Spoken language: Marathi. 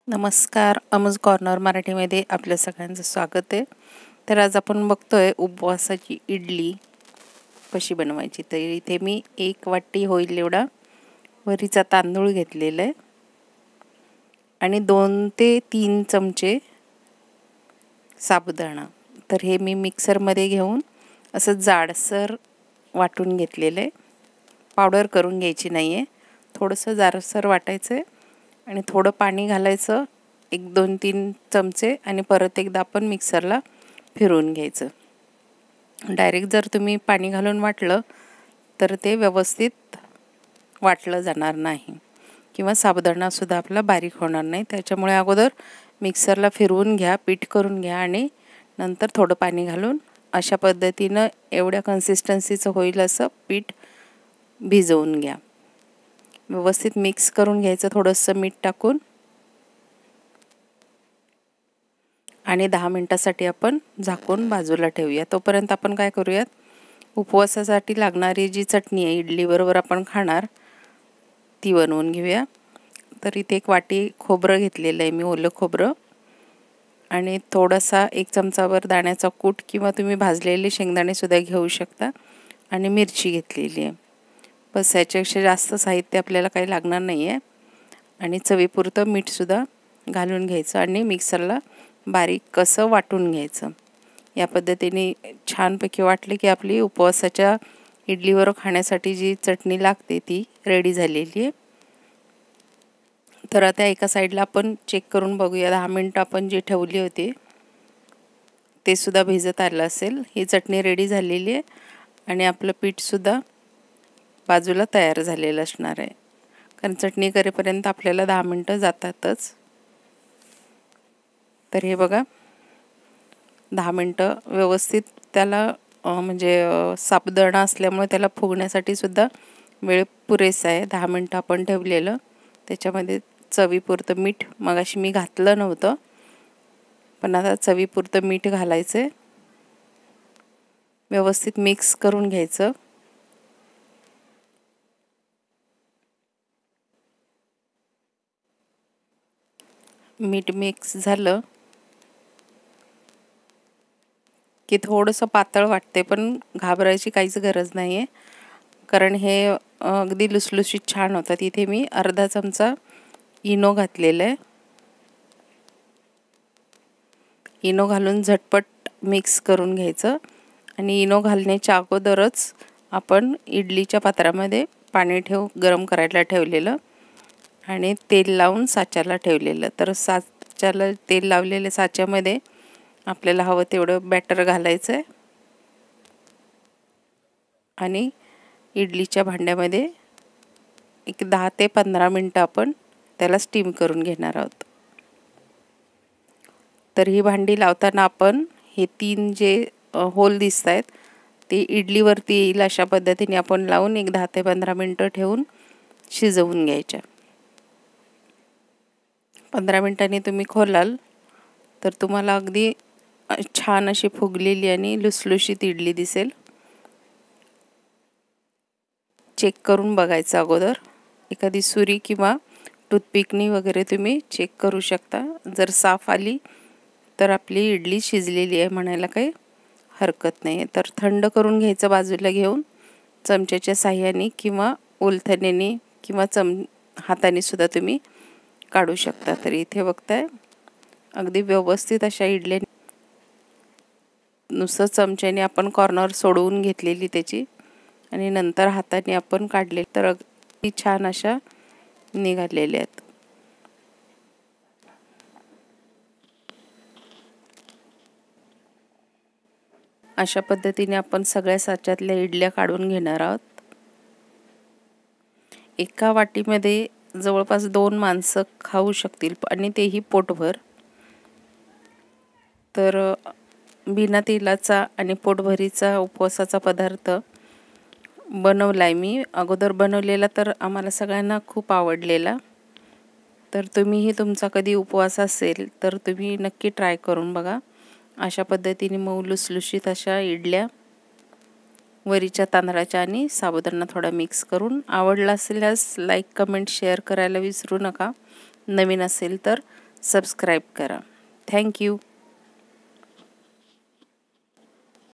नमस्कार. अमूज कॉर्नर मराठीमध्ये आपल्या सगळ्यांचं स्वागत आहे. तर आज आपण बघतोय उपवासाची इडली कशी बनवायची. तर इथे मी 1 वाटी होईल एवढा वरीचा तांदूळ घेतलेला आहे आणि 2 ते 3 चमचे साबुदाणा. तर हे मी मिक्सरमध्ये घेऊन असं जाडसर वाटून घेतलेलं आहे. पावडर करून घ्यायची नाही आहे, थोडंसं जाडसर वाटायचं आहे आणि थोडं पाणी घालायचं 1-2-3 चमचे आणि परत एकदा आपण मिक्सरला फिरवून घ्यायचं. डायरेक्ट जर तुम्ही पाणी घालून वाटलं तर ते व्यवस्थित वाटलं जाणार नाही किंवा साबुदाणासुद्धा आपला बारीक होणार नाही. त्याच्यामुळे अगोदर मिक्सरला फिरवून घ्या, पीठ करून घ्या आणि नंतर थोडं पाणी घालून अशा पद्धतीनं एवढ्या कन्सिस्टन्सीचं होईल असं पीठ भिजवून घ्या. व्यवस्थित मिक्स करून घ्यायचं थोडंसं मीठ टाकून आणि 10 मिनिटासाठी आपण झाकून बाजूला ठेवूया. तोपर्यंत आपण काय करूयात, उपवासासाठी लागणारी जी चटणी आहे इडलीबरोबर आपण खाणार ती बनवून घेऊया. तर इथे 1 वाटी खोबरं घेतलेलं आहे मी, ओलं खोबरं, आणि थोडासा 1 चमचाभर दाण्याचा कूट किंवा तुम्ही भाजलेले शेंगदाणेसुद्धा घेऊ शकता आणि मिरची घेतलेली आहे. बस, याच्यापेक्षा जास्त साहित्य आपल्याला काही लागणार नाही आहे. आणि चवीपुरतं मीठसुद्धा घालून घ्यायचं आणि मिक्सरला बारीक कसं वाटून घ्यायचं. या पद्धतीने छानपैकी वाटले की आपली उपवासाच्या इडलीवर खाण्यासाठी जी चटणी लागते ती रेडी झालेली आहे. तर आता एका साईडला आपण चेक करून बघूया. 10 मिनिटं आपण जी ठेवली होती ते सुद्धा भिजत आलं असेल. ही चटणी रेडी झालेली आहे आणि आपलं पीठसुद्धा बाजूला तयार झालेलं असणार आहे, कारण चटणी करेपर्यंत आपल्याला 10 मिनिटं जातातच. तर हे बघा, 10 मिनिटं व्यवस्थित त्याला साबुदाणा असल्यामुळे त्याला फुगण्यासाठी सुद्धा वेळ पुरेसा आहे. 10 मिनिटं आपण ठेवलेलं. त्याच्यामध्ये चवीपुरतं मीठ मगाशी मी घातलं नव्हतं, पण आता चवीपुरतं मीठ घालायचं आहे. व्यवस्थित मिक्स करून घ्यायचं. मीठ मिक्स झालं की थोडंसं पातळ वाटते, पण घाबरायची काहीच गरज नाही आहे, कारण हे अगदी लुसलुशीत छान होतात. इथे मी अर्धा चमचा इनो घातलेलं आहे. इनो घालून झटपट मिक्स करून घ्यायचं आणि इनो घालण्याच्या अगोदरच आपण इडलीच्या पात्रामध्ये पाणी गरम करायला ठेवलेलं आणि तेल लावून साच्याला ठेवलेलं. तर साच्याला तेल लावलेल्या साच्यामध्ये आपल्याला हवं तेवढं बॅटर घालायचं आहे आणि इडलीच्या भांड्यामध्ये 10 ते 15 मिनिटं आपण त्याला स्टीम करून घेणार आहोत. तर ही भांडी लावताना आपण हे 3 जे होल दिसत आहेत ते इडलीवरती येईल अशा पद्धतीने आपण लावून 10 ते 15 मिनिटं ठेवून शिजवून घ्यायच्या. 15 मिनिटांनी तुम्ही खोलाल तर तुम्हाला अगदी छान अशी फुगलेली आणि लुसलुशीत इडली दिसेल. चेक करून बघायचं अगोदर. एखादी सुरी किंवा टूथपिकनी वगैरे तुम्ही चेक करू शकता. जर साफ आली तर आपली इडली शिजलेली आहे म्हणायला काही हरकत नाही. तर थंड करून घ्यायचं बाजूला घेऊन चमच्याच्या साह्याने किंवा ओलथण्याने किंवा हाताने सुद्धा तुम्ही काढू शकता. तर इथे बघताय अगदी व्यवस्थित अशा इडल्या नुसतं चमच्याने आपण कॉर्नर सोडवून घेतलेली त्याची आणि नंतर हाताने आपण काढले तर अगदी छान अशा निघालेल्या आहेत. अशा पद्धतीने आपण सगळ्या साच्यातल्या इडल्या काढून घेणार आहोत. एका वाटीमध्ये जवळपास 2 माणसं खाऊ शकतील आणि तेही पोटभर. तर बिना तेलाचा आणि पोटभरीचा उपवासाचा पदार्थ बनवला आहे मी. अगोदर बनवलेला तर आम्हाला सगळ्यांना खूप आवडलेला. तर तुम्हीही तुमचा कधी उपवास असेल तर तुम्ही नक्की ट्राय करून बघा. अशा पद्धतीने मऊ लुसलुशीत अशा इडल्या वरीच्या तांदळाच्या आणि साबुदाणा थोडा मिक्स करून. आवडला असल्यास लाईक, कमेंट, शेअर करायला विसरू नका. नवीन असेल तर सबस्क्राईब करा. थँक्यू.